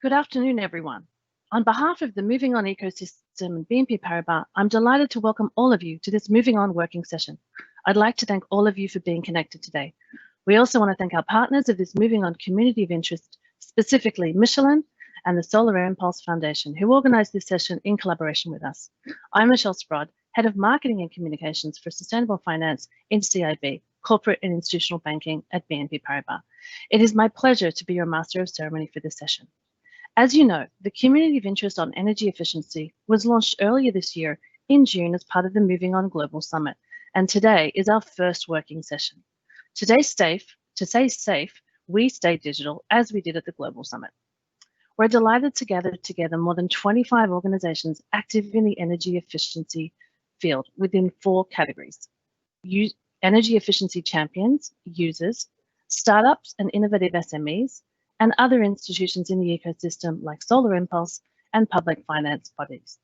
Good afternoon, everyone. On behalf of the Moving On ecosystem and BNP Paribas, I'm delighted to welcome all of you to this Moving On working session. I'd like to thank all of you for being connected today. We also want to thank our partners of this Moving On Community of Interest, specifically Michelin and the Solar Impulse Foundation, who organised this session in collaboration with us. I'm Michelle Sprod, Head of Marketing and Communications for Sustainable Finance in CIB, Corporate and Institutional Banking at BNP Paribas. It is my pleasure to be your Master of Ceremony for this session. As you know, the Community of Interest on Energy Efficiency was launched earlier this year in June as part of the Moving On Global Summit, and today is our first working session. To stay safe, we stay digital as we did at the Global Summit. We're delighted to gather together more than 25 organizations active in the energy efficiency field within 4 categories: energy efficiency champions, users, startups and innovative SMEs, and other institutions in the ecosystem like Solar Impulse and public finance bodies.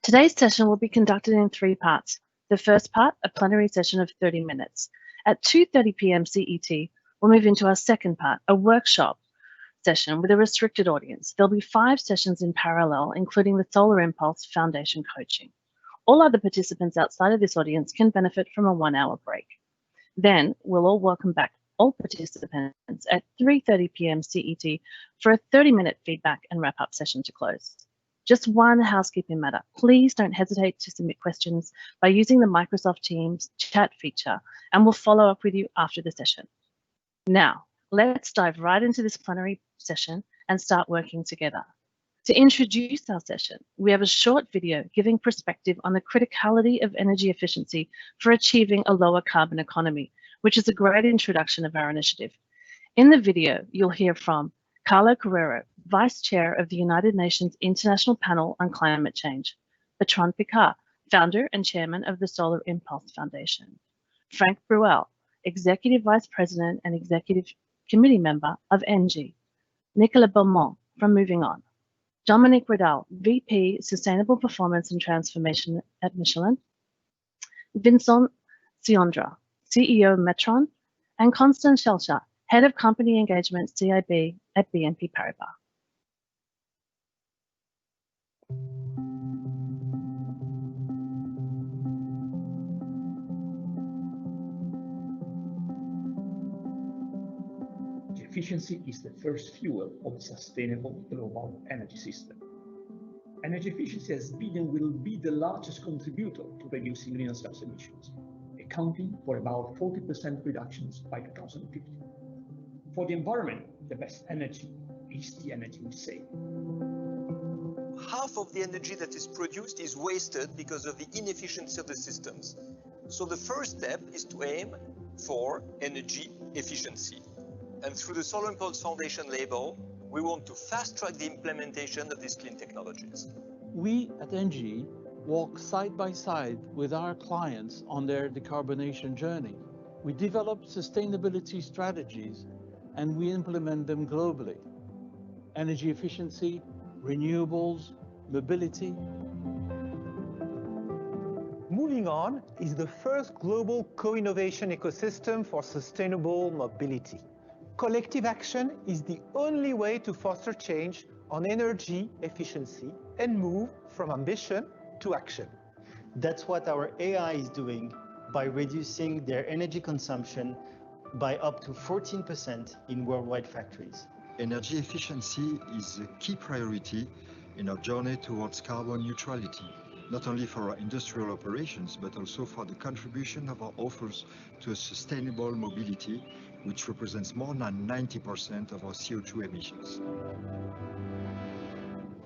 Today's session will be conducted in 3 parts. The first part, a plenary session of 30 minutes. At 2:30 p.m. CET, we'll move into our second part, a workshop session with a restricted audience. There'll be 5 sessions in parallel, including the Solar Impulse Foundation coaching. All other participants outside of this audience can benefit from a 1-hour break. Then we'll all welcome back all participants at 3:30 p.m. CET for a 30-minute feedback and wrap-up session to close. Just one housekeeping matter. Please don't hesitate to submit questions by using the Microsoft Teams chat feature, and we'll follow up with you after the session. Now, let's dive right into this plenary session and start working together. To introduce our session, we have a short video giving perspective on the criticality of energy efficiency for achieving a lower carbon economy, which is a great introduction of our initiative. In the video, you'll hear from Carlo Carrero, Vice Chair of the United Nations International Panel on Climate Change, Bertrand Piccard, Founder and Chairman of the Solar Impulse Foundation, Frank Bruel, Executive Vice President and Executive Committee Member of ENGIE, Nicolas Beaumont from Moving On, Dominique Riddell, VP Sustainable Performance and Transformation at Michelin, Vincent Ciondra, CEO Metron, and Constance Schelscher, Head of Company Engagement CIB at BNP Paribas. Efficiency is the first fuel of a sustainable global energy system. Energy efficiency has been and will be the largest contributor to reducing greenhouse gas emissions, accounting for about 40% reductions by 2050. For the environment, the best energy is the energy we save. Half of the energy that is produced is wasted because of the inefficiency of the systems. So the first step is to aim for energy efficiency. And through the Solar Impulse Foundation label, we want to fast-track the implementation of these clean technologies. We at ENGIE walk side by side with our clients on their decarbonation journey. We develop sustainability strategies and we implement them globally. Energy efficiency, renewables, mobility. Moving On is the first global co-innovation ecosystem for sustainable mobility. Collective action is the only way to foster change on energy efficiency and move from ambition to action. That's what our AI is doing by reducing their energy consumption by up to 14% in worldwide factories. Energy efficiency is a key priority in our journey towards carbon neutrality, not only for our industrial operations, but also for the contribution of our offers to a sustainable mobility, which represents more than 90% of our CO2 emissions.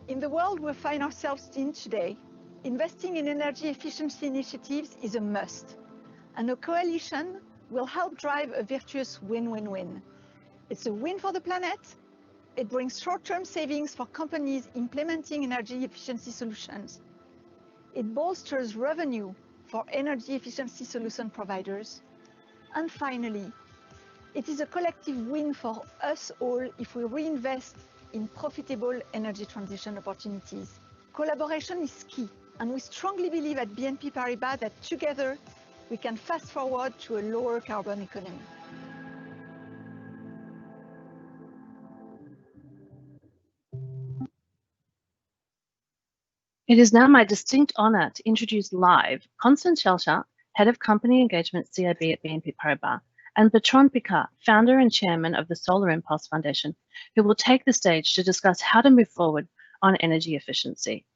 In the world we find ourselves in today, investing in energy efficiency initiatives is a must, and a coalition will help drive a virtuous win-win-win. It's a win for the planet, it brings short-term savings for companies implementing energy efficiency solutions, it bolsters revenue for energy efficiency solution providers, and finally, it is a collective win for us all if we reinvest in profitable energy transition opportunities. Collaboration is key, and we strongly believe at BNP Paribas that together we can fast forward to a lower carbon economy. It is now my distinct honour to introduce live Constance Schellschat, Head of Company Engagement CIB at BNP Paribas, and Bertrand Picard, Founder and Chairman of the Solar Impulse Foundation, who will take the stage to discuss how to move forward on energy efficiency.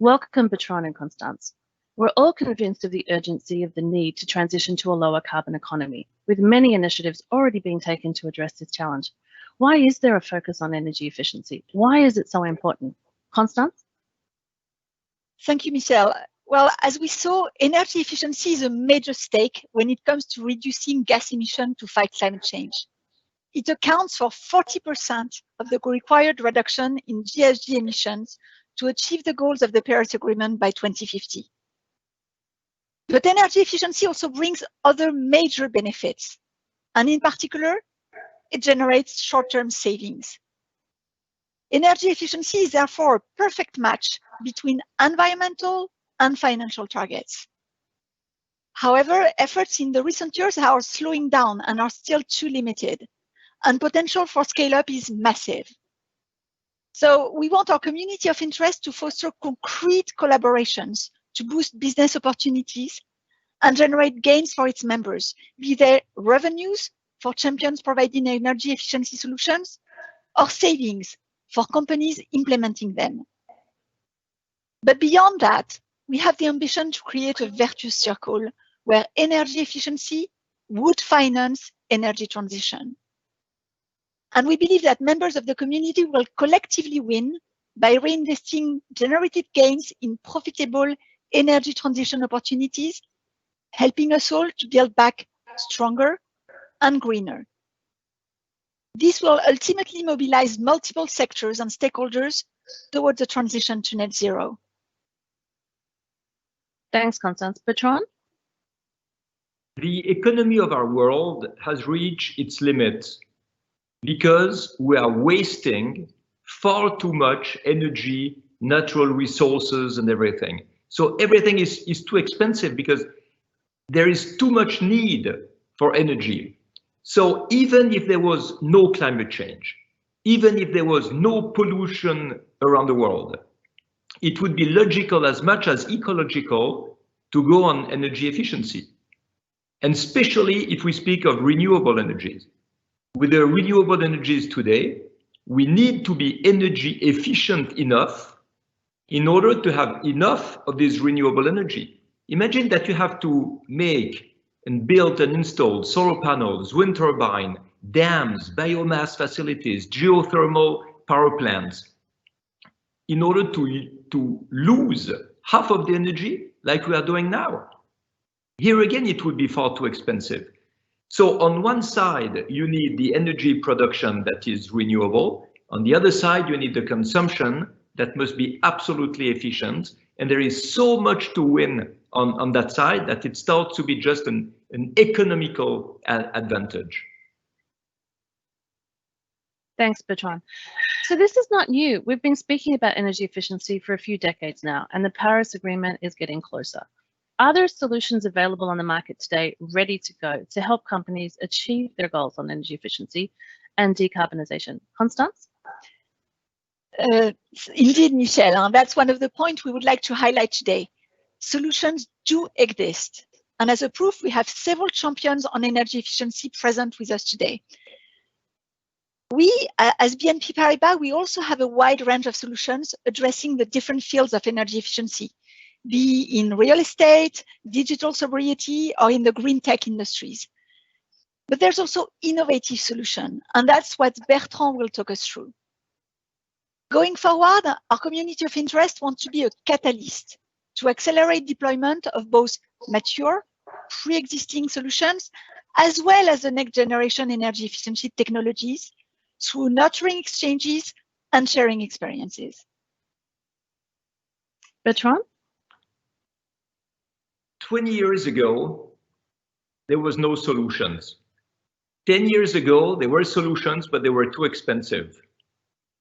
Welcome, Bertrand and Constance. We're all convinced of the urgency of the need to transition to a lower carbon economy, with many initiatives already being taken to address this challenge. Why is there a focus on energy efficiency? Why is it so important? Constance? Thank you, Michelle. Well, as we saw, energy efficiency is a major stake when it comes to reducing gas emissions to fight climate change. It accounts for 40% of the required reduction in GHG emissions to achieve the goals of the Paris Agreement by 2050. But energy efficiency also brings other major benefits, and in particular, it generates short-term savings. Energy efficiency is therefore a perfect match between environmental and financial targets. However, efforts in the recent years are slowing down and are still too limited, and potential for scale-up is massive. So we want our community of interest to foster concrete collaborations to boost business opportunities and generate gains for its members, be they revenues for champions providing energy efficiency solutions or savings for companies implementing them. But beyond that, we have the ambition to create a virtuous circle where energy efficiency would finance energy transition. And we believe that members of the community will collectively win by reinvesting generated gains in profitable energy transition opportunities, helping us all to build back stronger and greener. This will ultimately mobilize multiple sectors and stakeholders towards the transition to net zero. Thanks, Constance. Bertrand? The economy of our world has reached its limits because we are wasting far too much energy, natural resources, and everything. So everything is too expensive because there is too much need for energy. So even if there was no climate change, even if there was no pollution around the world, it would be logical as much as ecological to go on energy efficiency. And especially if we speak of renewable energies. With the renewable energies today, we need to be energy efficient enough in order to have enough of this renewable energy. Imagine that you have to make and build and install solar panels, wind turbine, dams, biomass facilities, geothermal power plants in order to lose half of the energy like we are doing now. Here again, it would be far too expensive. So on one side, you need the energy production that is renewable. On the other side, you need the consumption that must be absolutely efficient. And there is so much to win on that side that it starts to be just an economical advantage. Thanks, Bertrand. So this is not new. We've been speaking about energy efficiency for a few decades now, and the Paris Agreement is getting closer. Are there solutions available on the market today ready to go to help companies achieve their goals on energy efficiency and decarbonisation? Constance? Indeed, Michelle, that's one of the points we would like to highlight today. Solutions do exist. And as a proof, we have several champions on energy efficiency present with us today. We, as BNP Paribas, we also have a wide range of solutions addressing the different fields of energy efficiency, be in real estate, digital sobriety, or in the green tech industries. But there's also innovative solution, and that's what Bertrand will talk us through. Going forward, our community of interest wants to be a catalyst to accelerate deployment of both mature, pre-existing solutions, as well as the next generation energy efficiency technologies through nurturing exchanges and sharing experiences. Bertrand? 20 years ago, there was no solutions. 10 years ago, there were solutions, but they were too expensive.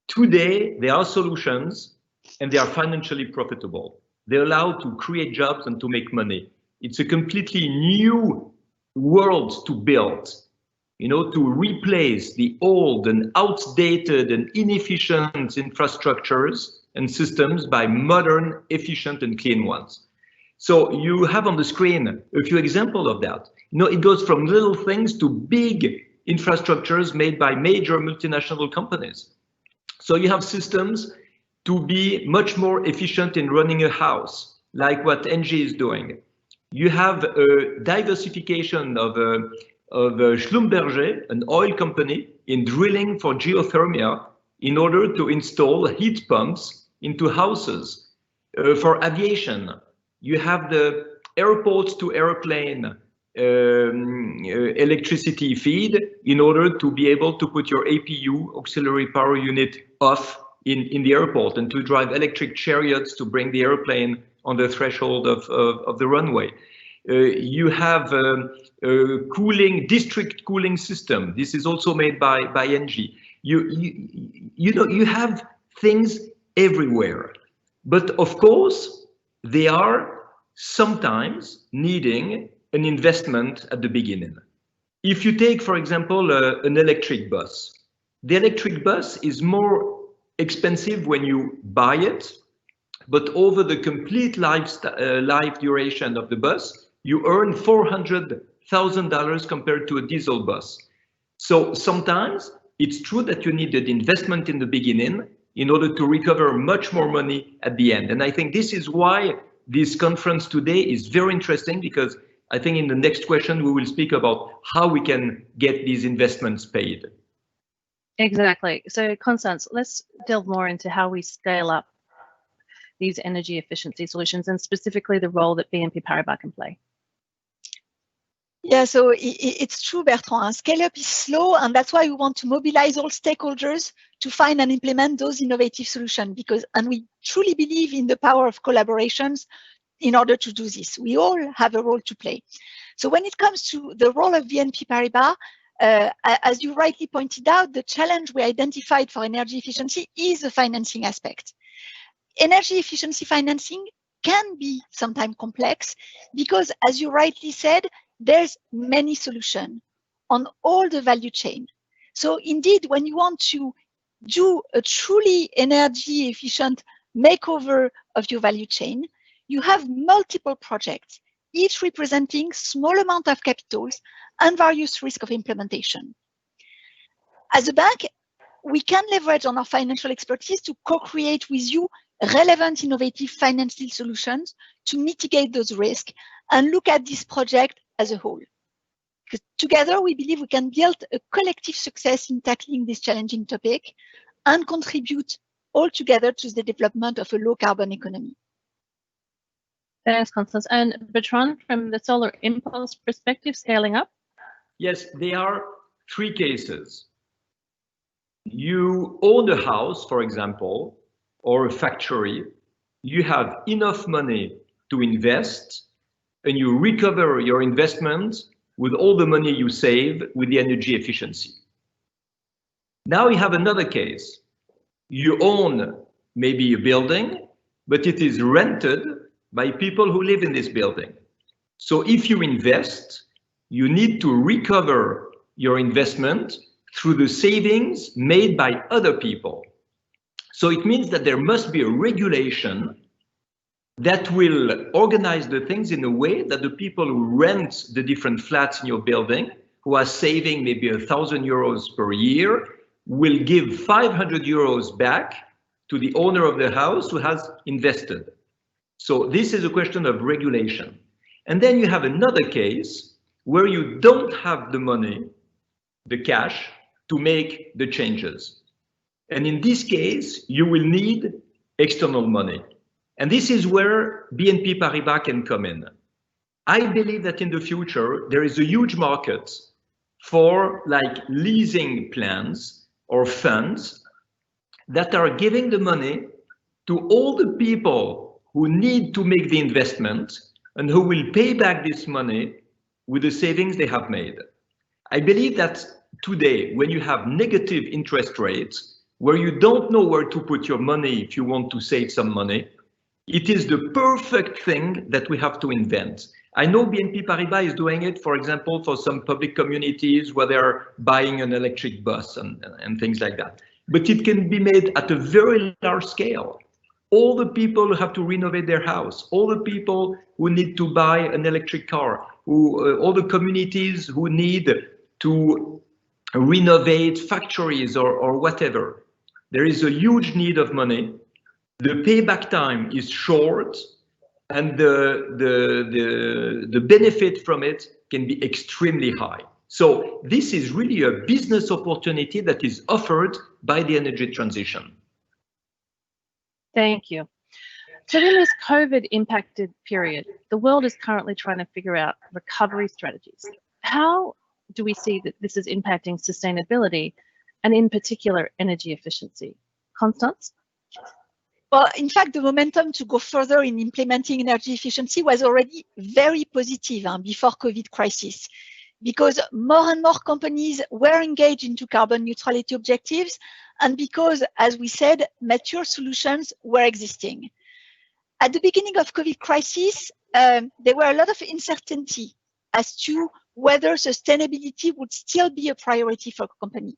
Today, there are solutions and they are financially profitable. They're allowed to create jobs and to make money. It's a completely new world to build, to replace the old and outdated and inefficient infrastructures and systems by modern, efficient, and clean ones. So you have on the screen a few examples of that. You know, it goes from little things to big infrastructures made by major multinational companies. So you have systems to be much more efficient in running a house, like what ENGIE is doing. You have a diversification of Schlumberger, an oil company, in drilling for geothermia in order to install heat pumps into houses. For aviation, you have the airport to airplane electricity feed in order to be able to put your APU, auxiliary power unit, off in the airport and to drive electric chariots to bring the airplane on the threshold of the runway. You have a cooling, district cooling system. This is also made by ENGIE. You know, you have things everywhere, but of course they are sometimes needing an investment at the beginning. If you take, for example, an electric bus, the electric bus is more expensive when you buy it, but over the complete life duration of the bus, you earn $400,000 compared to a diesel bus. So sometimes it's true that you need an investment in the beginning in order to recover much more money at the end. And I think this is why this conference today is very interesting, because I think in the next question we will speak about how we can get these investments paid. Exactly. So Constance, let's delve more into how we scale up these energy efficiency solutions and specifically the role that BNP Paribas can play. Yeah, so it's true, Bertrand. Scale up is slow, and that's why we want to mobilize all stakeholders to find and implement those innovative solutions, and we truly believe in the power of collaborations in order to do this. We all have a role to play. So when it comes to the role of BNP Paribas, as you rightly pointed out, the challenge we identified for energy efficiency is the financing aspect. Energy efficiency financing can be sometimes complex because, as you rightly said, there's many solutions on all the value chain. So indeed, when you want to do a truly energy efficient makeover of your value chain, you have multiple projects, each representing small amount of capitals and various risks of implementation. As a bank, we can leverage on our financial expertise to co-create with you relevant innovative financial solutions to mitigate those risks and look at this project as a whole. Because together, we believe we can build a collective success in tackling this challenging topic and contribute all together to the development of a low carbon economy. Thanks, Constance. And Bertrand, from the Solar Impulse perspective, scaling up? Yes, there are three cases. You own a house, for example, or a factory. You have enough money to invest, and you recover your investment with all the money you save with the energy efficiency. Now you have another case. You own maybe a building, but it is rented by people who live in this building. So if you invest, you need to recover your investment through the savings made by other people. So it means that there must be a regulation that will organize the things in a way that the people who rent the different flats in your building, who are saving maybe €1,000 per year, will give 500 euros back to the owner of the house who has invested. So this is a question of regulation. And then you have another case where you don't have the money, the cash, to make the changes. And in this case, you will need external money. And this is where BNP Paribas can come in. I believe that in the future, there is a huge market for like leasing plans or funds that are giving the money to all the people who need to make the investment and who will pay back this money with the savings they have made. I believe that today, when you have negative interest rates, where you don't know where to put your money if you want to save some money, it is the perfect thing that we have to invent. I know BNP Paribas is doing it, for example, for some public communities where they're buying an electric bus and things like that. But it can be made at a very large scale. all the people who have to renovate their house, all the people who need to buy an electric car, all the communities who need to renovate factories or whatever. There is a huge need of money. The payback time is short, and the benefit from it can be extremely high. So this is really a business opportunity that is offered by the energy transition. Thank you. So in this COVID impacted period, the world is currently trying to figure out recovery strategies. How do we see that this is impacting sustainability and in particular energy efficiency? Constance? Well, in fact, the momentum to go further in implementing energy efficiency was already very positive before COVID crisis, because more and more companies were engaged into carbon neutrality objectives, and because, as we said, mature solutions were existing. At the beginning of COVID crisis, there were a lot of uncertainty as to whether sustainability would still be a priority for a company.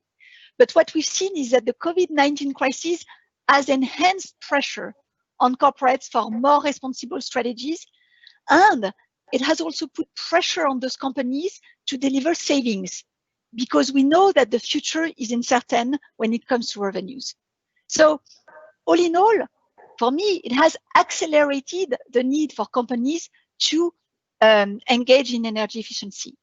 But what we've seen is that the COVID-19 crisis has enhanced pressure on corporates for more responsible strategies, and it has also put pressure on those companies to deliver savings, because we know that the future is uncertain when it comes to revenues. So all in all, for me, it has accelerated the need for companies to engage in energy efficiency.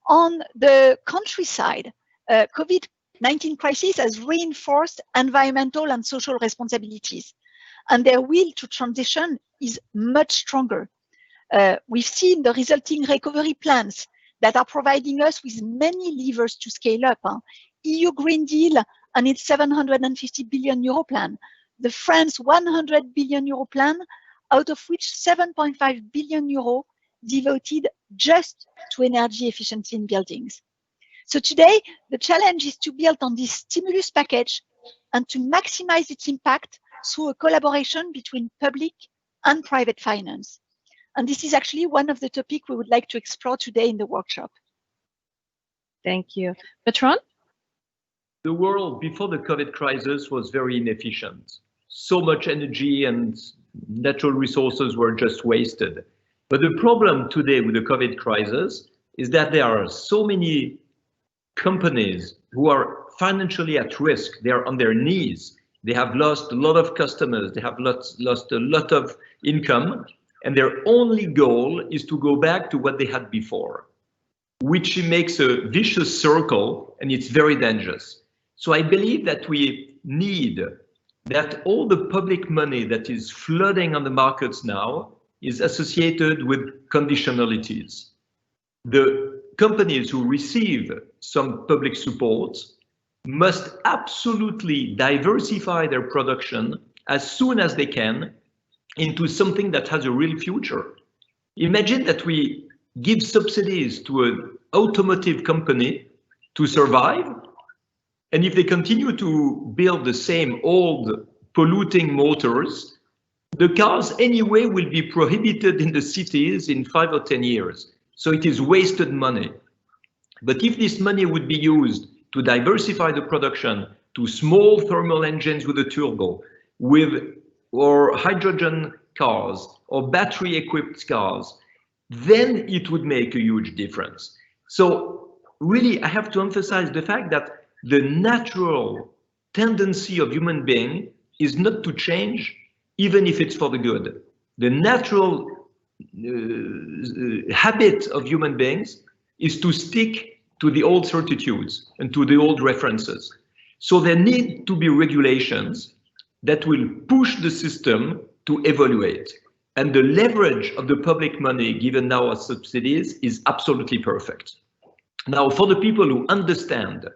On the countryside, COVID-19 crisis has reinforced environmental and social responsibilities, and their will to transition is much stronger. We've seen the resulting recovery plans that are providing us with many levers to scale up. EU Green Deal and its 750 billion euro plan, the France 100 billion euro plan, out of which 7.5 billion euro devoted just to energy efficiency in buildings. So today, the challenge is to build on this stimulus package and to maximize its impact through a collaboration between public and private finance. And this is actually one of the topics we would like to explore today in the workshop. Thank you. Bertrand? The world before the COVID crisis was very inefficient. So much energy and natural resources were just wasted. But the problem today with the COVID crisis is that there are so many companies who are financially at risk. They are on their knees. They have lost a lot of customers. They have lost a lot of income. And their only goal is to go back to what they had before, which makes a vicious circle, and it's very dangerous. So I believe that we need that all the public money that is flooding on the markets now is associated with conditionalities. The companies who receive some public support must absolutely diversify their production as soon as they can into something that has a real future. Imagine that we give subsidies to an automotive company to survive, and if they continue to build the same old polluting motors, the cars anyway will be prohibited in the cities in 5 or 10 years. So it is wasted money. But if this money would be used to diversify the production to small thermal engines with a turbo, or hydrogen cars, or battery-equipped cars, then it would make a huge difference. So really, I have to emphasize the fact that the natural tendency of human being is not to change, even if it's for the good. The natural habit of human beings is to stick to the old certitudes and to the old references. So there need to be regulations that will push the system to evaluate. And the leverage of the public money given now as subsidies is absolutely perfect. Now, for the people who understand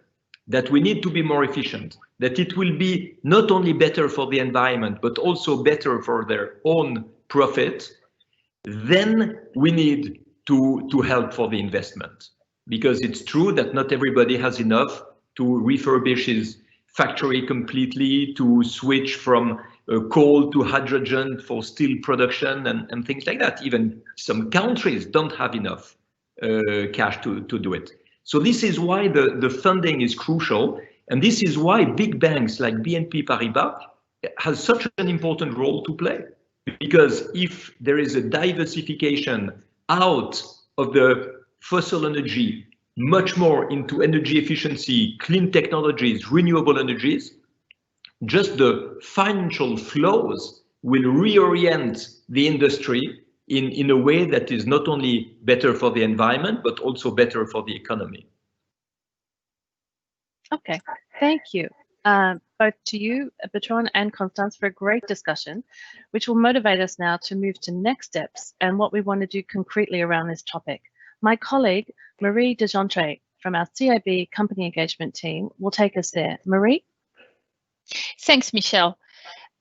that we need to be more efficient, that it will be not only better for the environment, but also better for their own profit, then we need to help for the investment. Because it's true that not everybody has enough to refurbish his factory completely, to switch from coal to hydrogen for steel production and things like that. Even some countries don't have enough cash to do it. So this is why the funding is crucial. And this is why big banks like BNP Paribas has such an important role to play, because if there is a diversification out of the fossil energy, much more into energy efficiency, clean technologies, renewable energies, just the financial flows will reorient the industry in a way that is not only better for the environment, but also better for the economy. Okay, thank you. Both to you, Bertrand and Constance, for a great discussion, which will motivate us now to move to next steps and what we want to do concretely around this topic. My colleague, Marie Dejantre, from our CIB company engagement team, will take us there. Marie? Thanks, Michelle.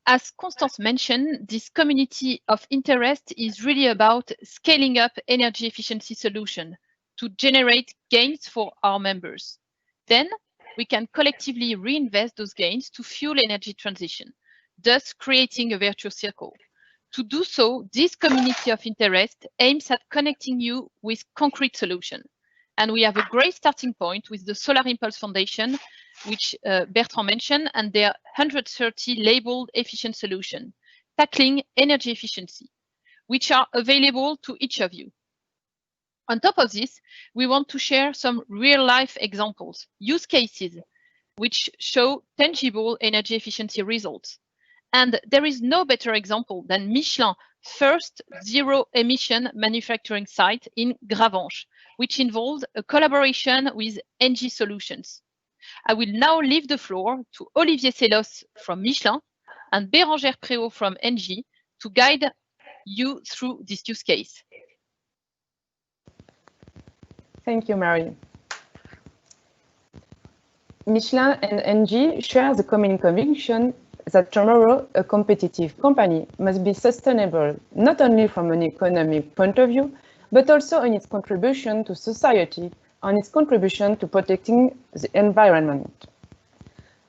As Constance mentioned, this community of interest is really about scaling up energy efficiency solutions to generate gains for our members. Then we can collectively reinvest those gains to fuel energy transition, thus creating a virtuous circle. To do so, this community of interest aims at connecting you with concrete solutions. And we have a great starting point with the Solar Impulse Foundation, which Bertrand mentioned, and their 130 labeled efficient solutions, tackling energy efficiency, which are available to each of you. On top of this, we want to share some real-life examples, use cases, which show tangible energy efficiency results. And there is no better example than Michelin's first zero-emission manufacturing site in Gravenche, which involved a collaboration with ENGIE Solutions. I will now leave the floor to Olivier Sellos from Michelin and Bérangère Préau from ENGIE to guide you through this use case. Thank you, Mary. Michelin and ENGIE share the common conviction that tomorrow a competitive company must be sustainable, not only from an economic point of view, but also in its contribution to society, on its contribution to protecting the environment.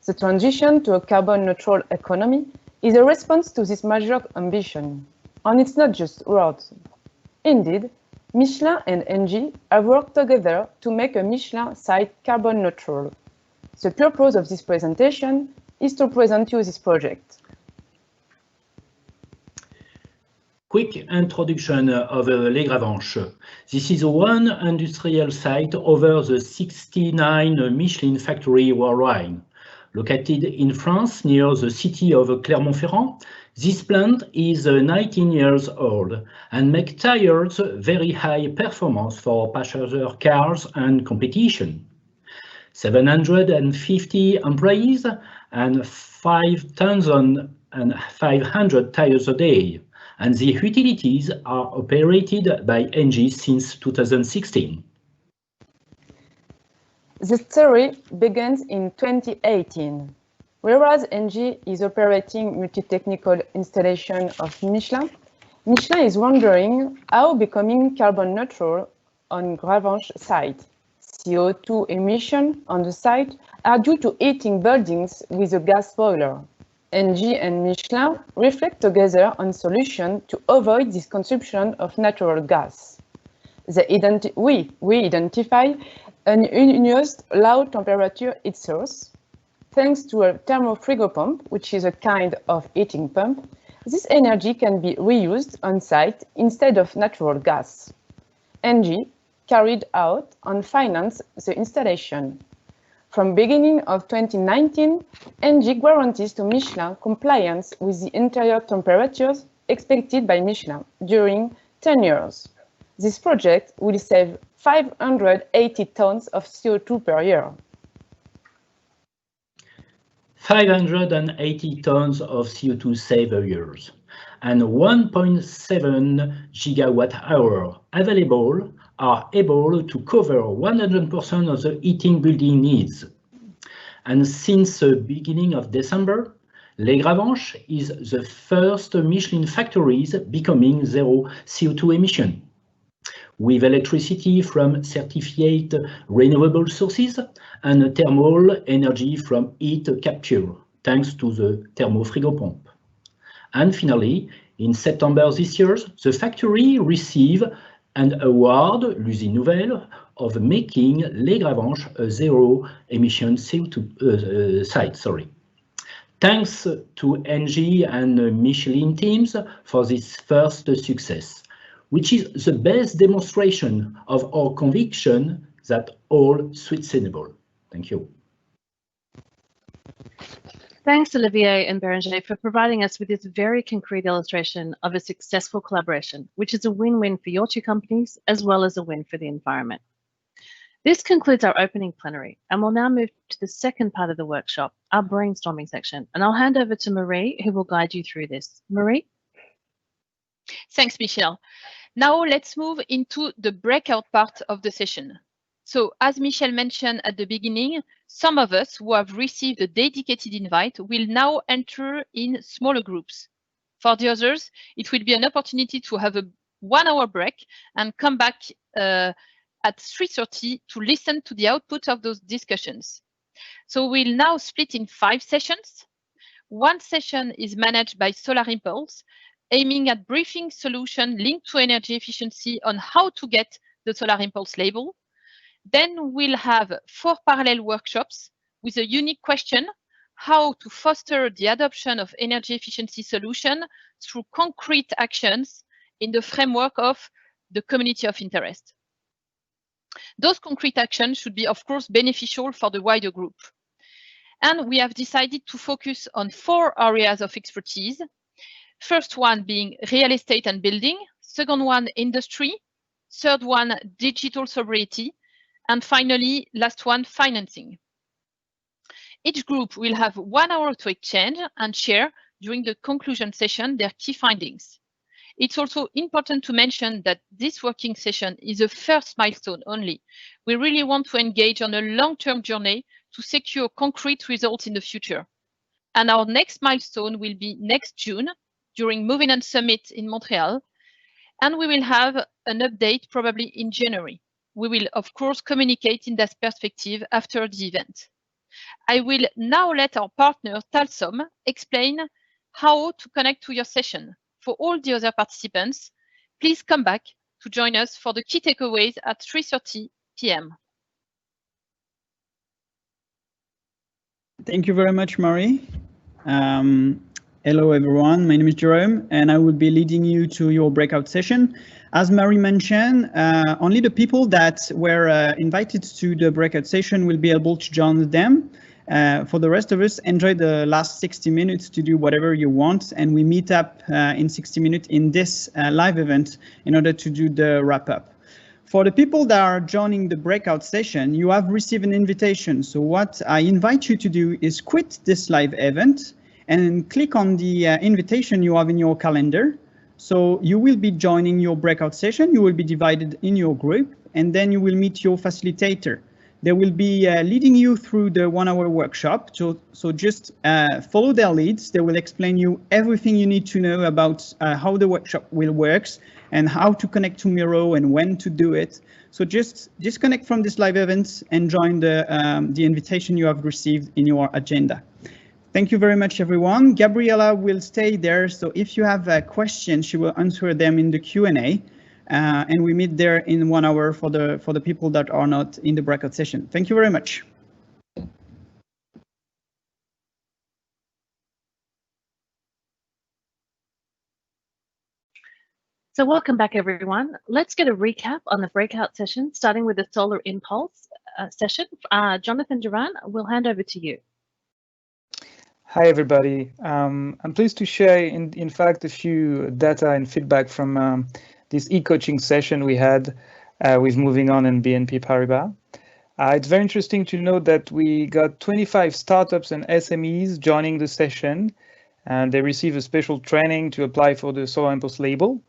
The transition to a carbon-neutral economy is a response to this major ambition, and it's not just words. Indeed, Michelin and ENGIE have worked together to make a Michelin site carbon neutral. The purpose of this presentation is to present you this project. Quick introduction of Les Gravenches. This is one industrial site over the 69 Michelin factory worldwide. Located in France near the city of Clermont-Ferrand, this plant is 19 years old and makes tires very high performance for passenger cars and competition. 750 employees and 5,500 tires a day, and the utilities are operated by ENGIE since 2016. The story begins in 2018. Whereas ENGIE is operating multi-technical installation of Michelin, Michelin is wondering how becoming carbon neutral on Gravenche site. CO2 emissions on the site are due to heating buildings with a gas boiler. ENGIE and Michelin reflect together on solutions to avoid this consumption of natural gas. We identify an unused low temperature heat source. Thanks to a thermofrigo pump, which is a kind of heating pump, this energy can be reused on site instead of natural gas. ENGIE carried out and financed the installation. From beginning of 2019, ENGIE guarantees to Michelin compliance with the interior temperatures expected by Michelin during 10 years. This project will save 580 tons of CO2 per year. 580 tons of CO2 saved a year, and 1.7 gigawatt-hour available are able to cover 100% of the heating building needs. And since the beginning of December, Les Gravenches is the first Michelin factories becoming zero CO2 emission, with electricity from certified renewable sources and thermal energy from heat capture, thanks to the thermofrigo pump. And finally, in September this year, the factory received an award, l'usine nouvelle, of making Les Gravenches a zero-emission CO2 site. Thanks to ENGIE and Michelin teams for this first success, which is the best demonstration of our conviction that all sustainable. Thank you. Thanks, Olivier and Bérenger, for providing us with this very concrete illustration of a successful collaboration, which is a win-win for your two companies, as well as a win for the environment. This concludes our opening plenary, and we'll now move to the second part of the workshop, our brainstorming section, and I'll hand over to Marie, who will guide you through this. Marie? Thanks, Michel. Now let's move into the breakout part of the session. So as Michel mentioned at the beginning, some of us who have received a dedicated invite will now enter in smaller groups. For the others, it will be an opportunity to have a 1-hour break and come back at 3:30 to listen to the output of those discussions. So we'll now split in 5 sessions. One session is managed by Solar Impulse, aiming at briefing solution linked to energy efficiency on how to get the Solar Impulse label. Then we'll have 4 parallel workshops with a unique question, how to foster the adoption of energy efficiency solution through concrete actions in the framework of the community of interest. Those concrete actions should be, of course, beneficial for the wider group. And we have decided to focus on 4 areas of expertise. First one being real estate and building, second one, industry, third one, digital sovereignty, and finally, last one, financing. Each group will have 1 hour to exchange and share during the conclusion session their key findings. It's also important to mention that this working session is a first milestone only. We really want to engage on a long-term journey to secure concrete results in the future. And our next milestone will be next June during Movin'On Summit in Montreal, and we will have an update probably in January. We will, of course, communicate in that perspective after the event. I will now let our partner, Talsom, explain how to connect to your session. For all the other participants, please come back to join us for the key takeaways at 3:30 p.m. Thank you very much, Marie. Hello, everyone. My name is Jerome, and I will be leading you to your breakout session. As Marie mentioned, only the people that were invited to the breakout session will be able to join them. For the rest of us, enjoy the last 60 minutes to do whatever you want, and we meet up in 60 minutes in this live event in order to do the wrap up. For the people that are joining the breakout session, you have received an invitation. So what I invite you to do is quit this live event and click on the invitation you have in your calendar. So you will be joining your breakout session, you will be divided in your group, and then you will meet your facilitator. They will be leading you through the 1 hour workshop. So just follow their leads. They will explain you everything you need to know about how the workshop will work and how to connect to Miro and when to do it. So just disconnect from this live event and join the invitation you have received in your agenda. Thank you very much, everyone. Gabriella will stay there. So if you have a question, she will answer them in the Q&A. And we meet there in 1 hour for the people that are not in the breakout session. Thank you very much. So welcome back, everyone. Let's get a recap on the breakout session, starting with the Solar Impulse session. Jonathan Duran, we'll hand over to you. Hi, everybody. I'm pleased to share, in fact, a few data and feedback from this e-coaching session we had with Movin'On and BNP Paribas. It's very interesting to note that we got 25 startups and SMEs joining the session, and they receive a special training to apply for the Solar Impulse label.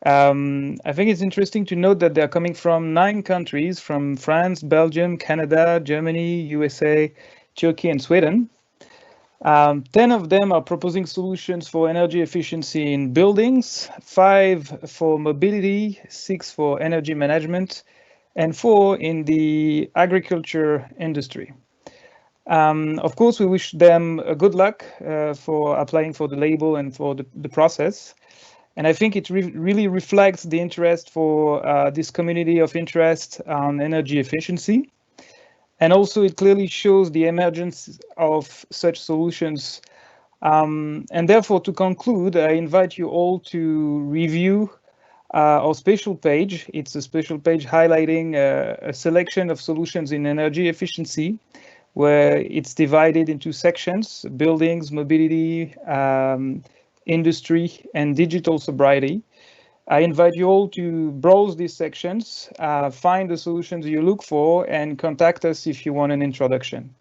I think it's interesting to note that they're coming from 9 countries, from France, Belgium, Canada, Germany, USA, Turkey, and Sweden. 10 of them are proposing solutions for energy efficiency in buildings, 5 for mobility, 6 for energy management, and 4 in the agriculture industry. Of course, we wish them good luck for applying for the label and for the process. And I think it really reflects the interest for this community of interest on energy efficiency. And also it clearly shows the emergence of such solutions And therefore, to conclude, I invite you all to review our special page. It's a special page highlighting a selection of solutions in energy efficiency, where it's divided into sections: buildings, mobility, industry, and digital sobriety. I invite you all to browse these sections, find the solutions you look for, and contact us if you want an introduction.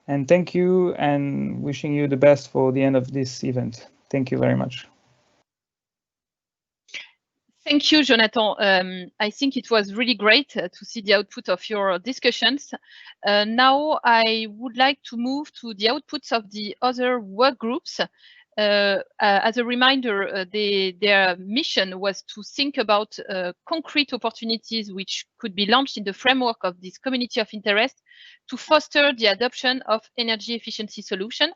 And thank you, and wishing you the best for the end of this event. Thank you very much. Thank you, Jonathan. I think it was really great to see the output of your discussions. Now I would like to move to the outputs of the other work groups. As a reminder, their mission was to think about concrete opportunities which could be launched in the framework of this community of interest to foster the adoption of energy efficiency solutions.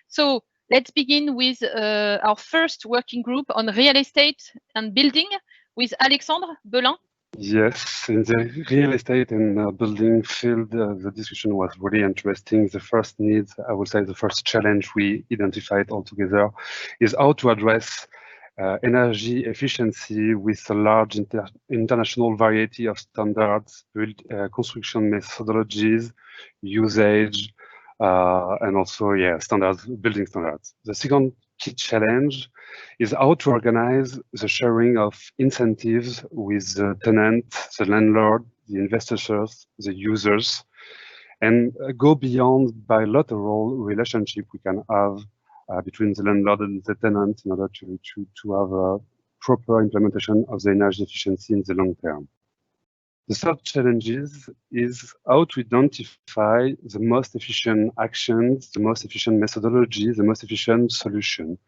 So let's begin with our first working group on real estate and building with Alexandre Belin. Yes, in the real estate and building field, the discussion was really interesting. The first need, I would say the first challenge we identified altogether is how to address energy efficiency with a large international variety of standards, construction methodologies, usage, and also, standards, building standards. The second key challenge is how to organize the sharing of incentives with the tenant, the landlord, the investors, the users, and go beyond bilateral relationship we can have between the landlord and the tenant in order to have a proper implementation of the energy efficiency in the long term. The third challenge is how to identify the most efficient actions, the most efficient methodology, the most efficient solution.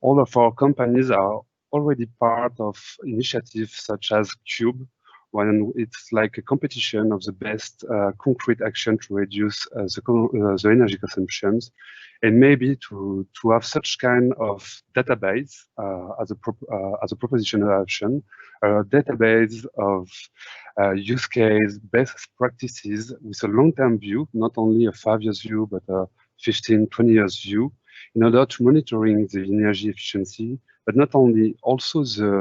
All of our companies are already part of initiatives such as Cube, when it's like a competition of the best concrete action to reduce the energy consumptions, and maybe to have such kind of database as a proposition of action, a database of use case, best practices with a long-term view, not only a 5 years view, but a 15, 20 years view, in order to monitoring the energy efficiency, but not only, also the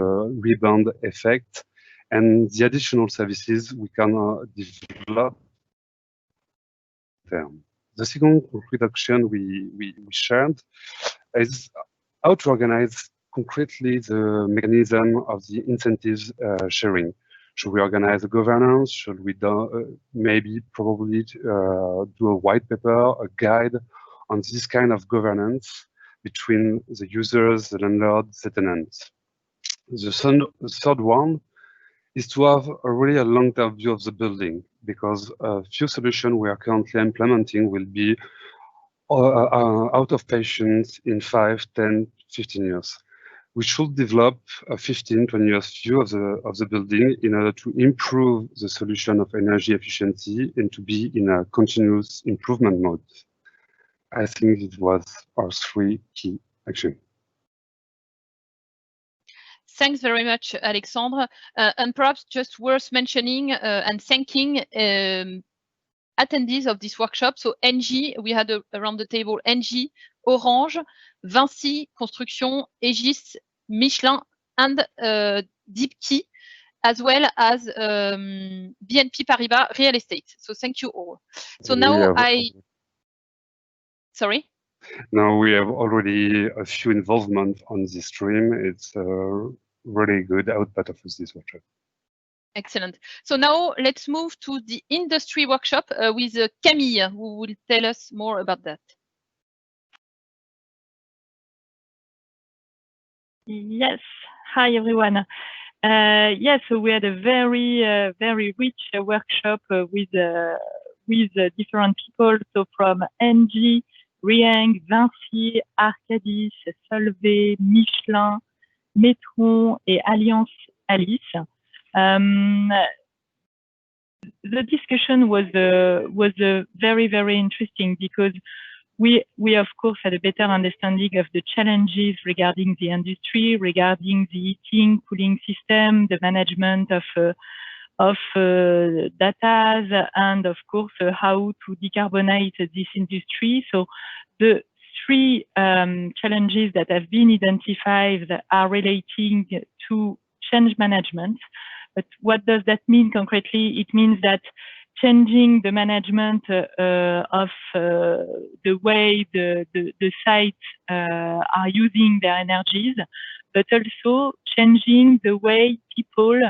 rebound effect and the additional services we can develop. The second concrete action we shared is how to organize concretely the mechanism of the incentives sharing. Should we organize a governance? Should we probably do a white paper, a guide on this kind of governance between the users, the landlord, the tenants? The third one is to have a long-term view of the building, because a few solutions we are currently implementing will be out of patience in 5, 10, 15 years. We should develop a 15, 20 years view of the building in order to improve the solution of energy efficiency and to be in a continuous improvement mode. I think it was our 3 key actions. Thanks very much, Alexandre. And perhaps just worth mentioning and thanking attendees of this workshop. So ENGIE, we had around the table ENGIE, Orange, Vinci Construction, Aegis, Michelin, and Deepkey, as well as BNP Paribas Real Estate. So thank you all. So now Sorry? Now we have already a few involvement on this stream. It's really good output of this workshop. Excellent. So now let's move to the industry workshop with Camille, who will tell us more about that. Yes. Hi, everyone. Yes, so we had a very rich workshop with different people. So from ENGIE, Rieng, Vinci, Arcadis, Solvay, Michelin, Metron, et Alliance Alice. The discussion was very interesting because we of course had a better understanding of the challenges regarding the industry, regarding the heating, cooling system, the management of data, and of course how to decarbonize this industry. So the three challenges that have been identified are relating to change management. But what does that mean concretely? It means that changing the management of the way the sites are using their energies, but also changing the way people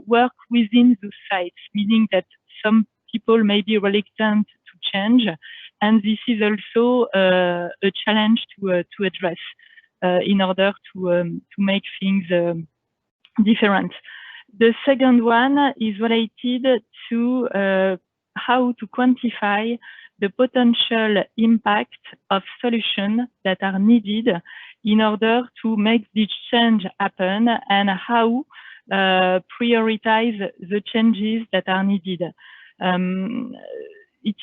work within those sites, meaning that some people may be reluctant to change, and this is also a challenge to address in order to make things different. The second one is related to how to quantify the potential impact of solutions that are needed in order to make this change happen, and how prioritize the changes that are needed. It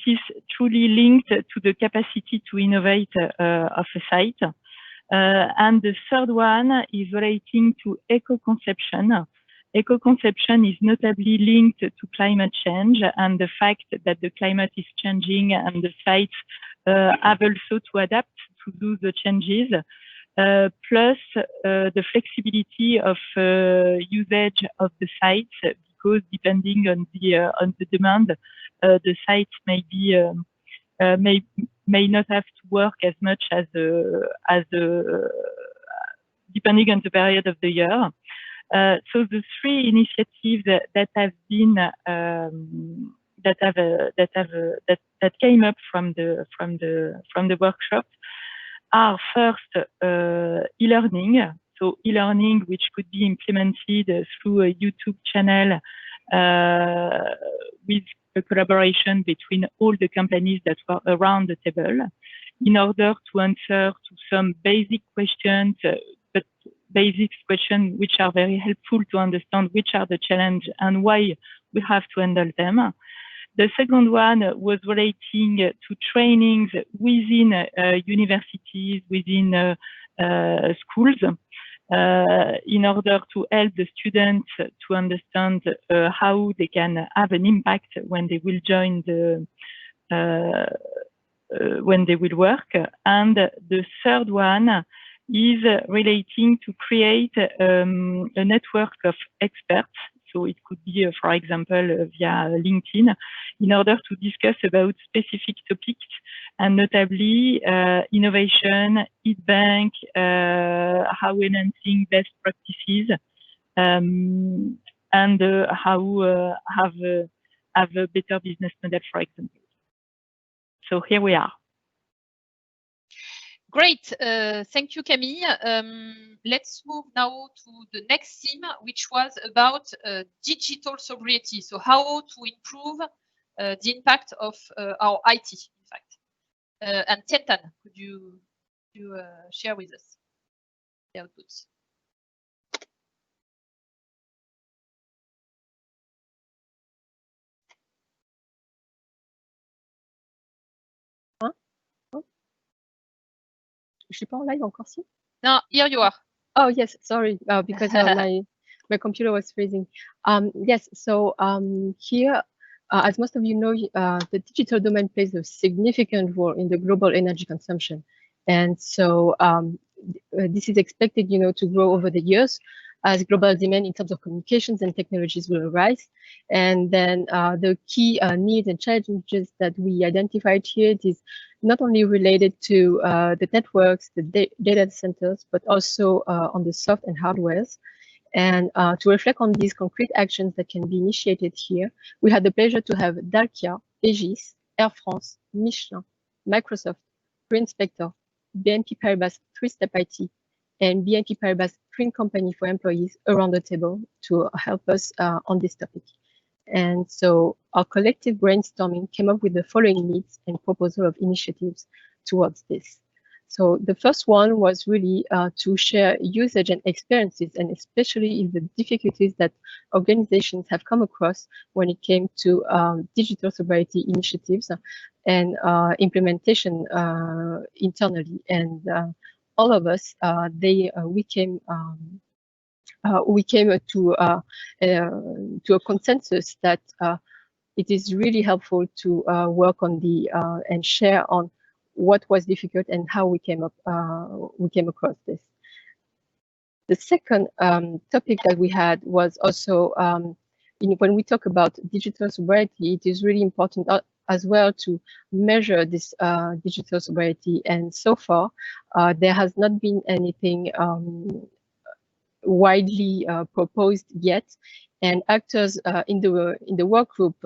is truly linked to the capacity to innovate of a site. And the third one is relating to eco-conception. Eco-conception is notably linked to climate change and the fact that the climate is changing, and the sites have also to adapt to those changes, plus the flexibility of usage of the sites, because depending on the demand, the sites may be may not have to work as much as depending on the period of the year. So the three initiatives that have been that came up from the workshop are first e-learning. So e-learning, which could be implemented through a YouTube channel with a collaboration between all the companies that were around the table, in order to answer to some basic questions, but basic questions which are very helpful to understand which are the challenges and why we have to handle them. The second one was relating to trainings within universities, within schools, in order to help the students to understand how they can have an impact when they will join when they will work. And the third one is relating to create a network of experts. So it could be, for example, via LinkedIn, in order to discuss about specific topics, and notably innovation, e-bank, how enhancing best practices, and how have a better business model, for example. So here we are. Great, thank you, Camille. Let's move now to the next theme, which was about digital sobriety. So how to improve the impact of our IT, in fact. And Tientan, could you share with us the outputs? Je suis pas en live encore, si? No, here you are. Oh, yes, sorry, because my computer was freezing. Yes, so here, as most of you know, the digital domain plays a significant role in the global energy consumption. And so this is expected, to grow over the years as global demand in terms of communications and technologies will arise. And then the key needs and challenges that we identified here is not only related to the networks, the data centers, but also on the soft and hardwares. And to reflect on these concrete actions that can be initiated here, we had the pleasure to have Dalkia, Aegis, Air France, Michelin, Microsoft, Green Spectre, BNP Paribas 3-Step IT, and BNP Paribas Green Company for employees around the table to help us on this topic. And so our collective brainstorming came up with the following needs and proposal of initiatives towards this. So the first one was really to share usage and experiences, and especially in the difficulties that organizations have come across when it came to digital sobriety initiatives and implementation internally. And all of us, we came to a consensus that it is really helpful to work on and share on what was difficult and how we came across this. The second topic that we had was also, when we talk about digital sobriety, it is really important as well to measure this digital sobriety. And so far, there has not been anything widely proposed yet. And actors in the work group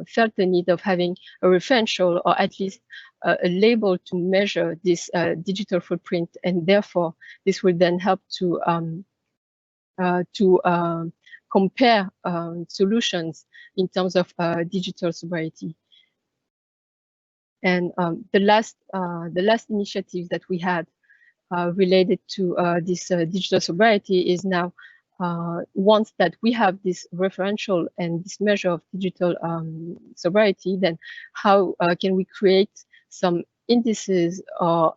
felt the need of having a referential, or at least a label to measure this digital footprint, and therefore this will then help to compare solutions in terms of digital sobriety. And the last initiative that we had related to this digital sobriety is now, once that we have this referential and this measure of digital sobriety, then how can we create some indices or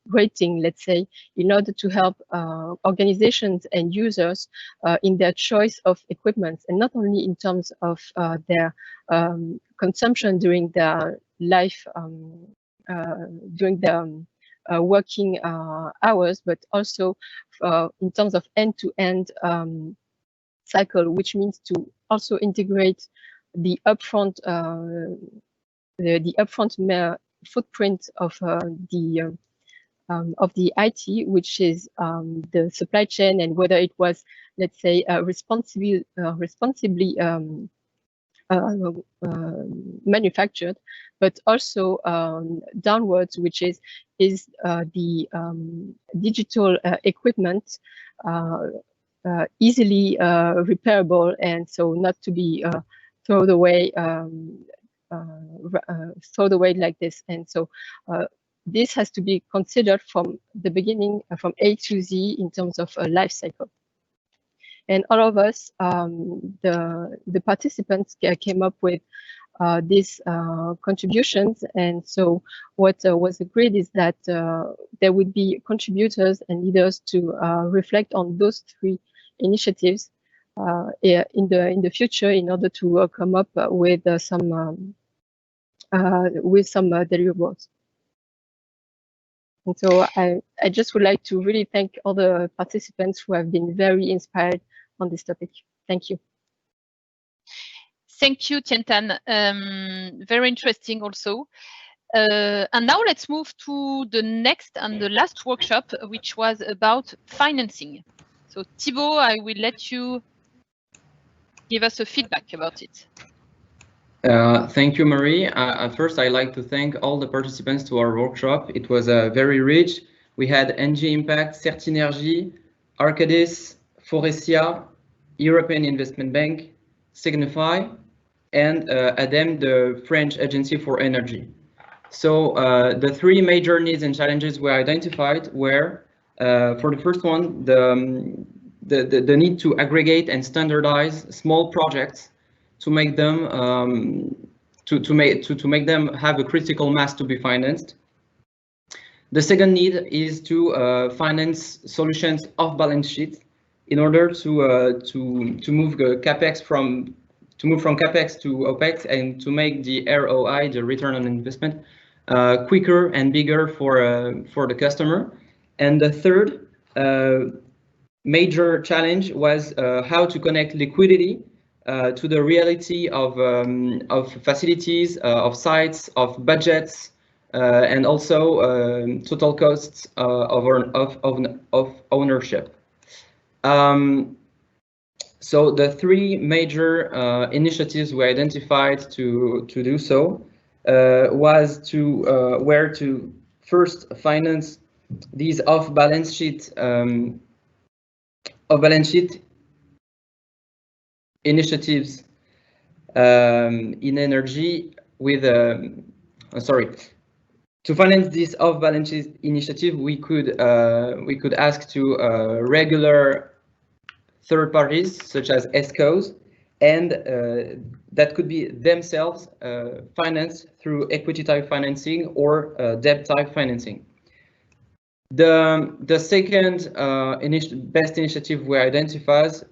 rating, let's say, in order to help organizations and users in their choice of equipment, and not only in terms of their consumption during their life, during their working hours, but also in terms of end-to-end cycle, which means to also integrate the upfront footprint of the IT, which is the supply chain, and whether it was, let's say, responsibly manufactured, but also downwards, which is the digital equipment easily repairable, and so not to be thrown away like this. And so this has to be considered from the beginning, from A to Z, in terms of a life cycle. And all of us, the participants, came up with these contributions. And so what was agreed is that there would be contributors and leaders to reflect on those three initiatives in the future, in order to come up with some deliverables. And so I just would like to really thank all the participants who have been very inspired on this topic. Thank you. Thank you, Tientan. Very interesting also. And now let's move to the next and the last workshop, which was about financing. So Thibaut, I will let you give us a feedback about it. Thank you, Marie. First, I'd like to thank all the participants to our workshop. It was very rich. We had ENGIE Impact, Certinergie, Arcadis, Forestia, European Investment Bank, Signify, and ADEME, the French Agency for Energy. So the three major needs and challenges were identified were, for the first one, the need to aggregate and standardize small projects to make them to make them have a critical mass to be financed. The second need is to finance solutions off balance sheet in order to move the capex from capex to opex, and to make the ROI, the return on investment, quicker and bigger for the customer. And the third major challenge was how to connect liquidity to the reality of facilities, of sites, of budgets, and also total costs of ownership. So the three major initiatives we identified to do so were to first finance these off balance sheet initiatives in energy with to finance this off balance sheet initiative, we could ask to regular third parties such as ESCOs, and that could be themselves financed through equity type financing or debt type financing. The second best initiative we identified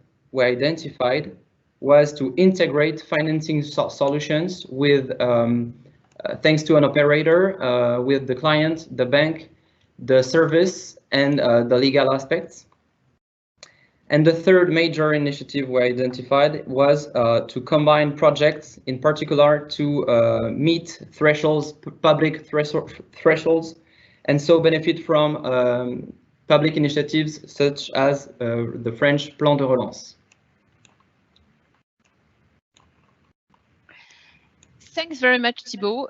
was to integrate financing solutions with thanks to an operator with the client, the bank, the service, and the legal aspects. And the third major initiative we identified was to combine projects, in particular to meet thresholds, public thresholds, and so benefit from public initiatives such as the French Plan de Relance. Thanks very much, Thibault.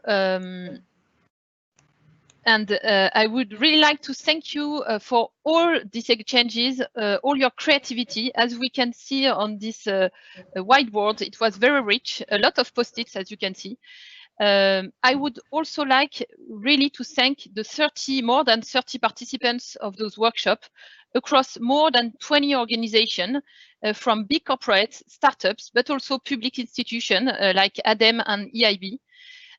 And I would really like to thank you for all these exchanges, all your creativity. As we can see on this whiteboard, it was very rich, a lot of post-its, as you can see. I would also like really to thank the more than 30 participants of those workshops across more than 20 organizations from big corporates, startups, but also public institutions like ADEME and EIB.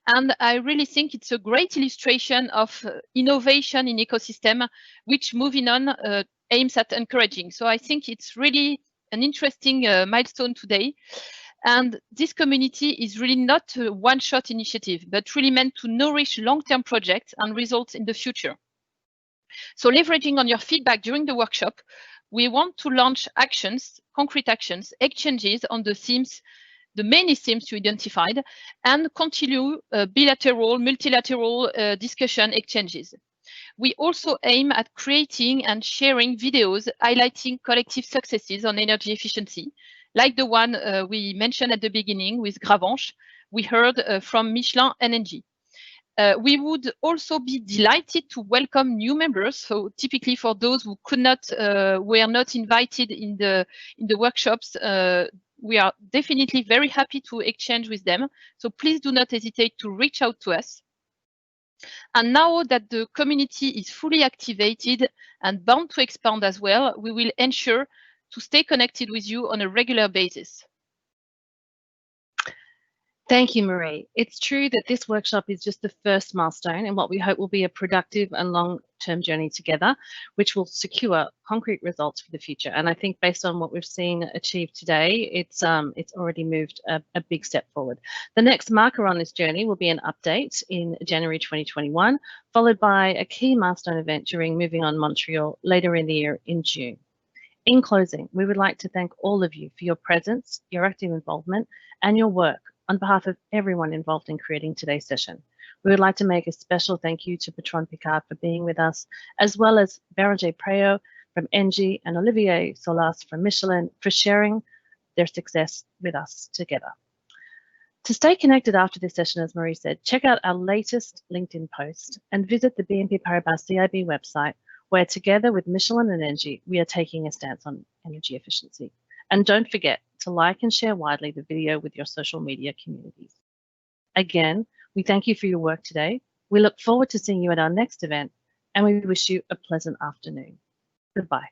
And I really think it's a great illustration of innovation in ecosystem, which Movin'On aims at encouraging. So I think it's really an interesting milestone today. And this community is really not a one-shot initiative, but really meant to nourish long-term projects and results in the future. So leveraging on your feedback during the workshop, we want to launch actions, concrete actions, exchanges on the themes, the many themes you identified, and continue bilateral, multilateral discussion exchanges. We also aim at creating and sharing videos highlighting collective successes on energy efficiency, like the one we mentioned at the beginning with Gravenche. We heard from Michelin and ENGIE. We would also be delighted to welcome new members. So typically for those who could not, were not invited in the workshops, we are definitely very happy to exchange with them. So please do not hesitate to reach out to us. And now that the community is fully activated and bound to expand as well, we will ensure to stay connected with you on a regular basis. Thank you, Marie. It's true that this workshop is just the first milestone in what we hope will be a productive and long-term journey together, which will secure concrete results for the future. And I think based on what we've seen achieved today, it's already moved a big step forward. The next marker on this journey will be an update in January 2021, followed by a key milestone event during Movin'On Montreal later in the year in June. In closing, we would like to thank all of you for your presence, your active involvement, and your work on behalf of everyone involved in creating today's session. We would like to make a special thank you to Bertrand Picard for being with us, as well as Béranger Préau from ENGIE and Olivier Solas from Michelin for sharing their success with us together. To stay connected after this session, as Marie said, check out our latest LinkedIn post and visit the BNP Paribas CIB website, where together with Michelin and ENGIE, we are taking a stance on energy efficiency. And don't forget to like and share widely the video with your social media communities. Again, we thank you for your work today. We look forward to seeing you at our next event, and we wish you a pleasant afternoon. Goodbye.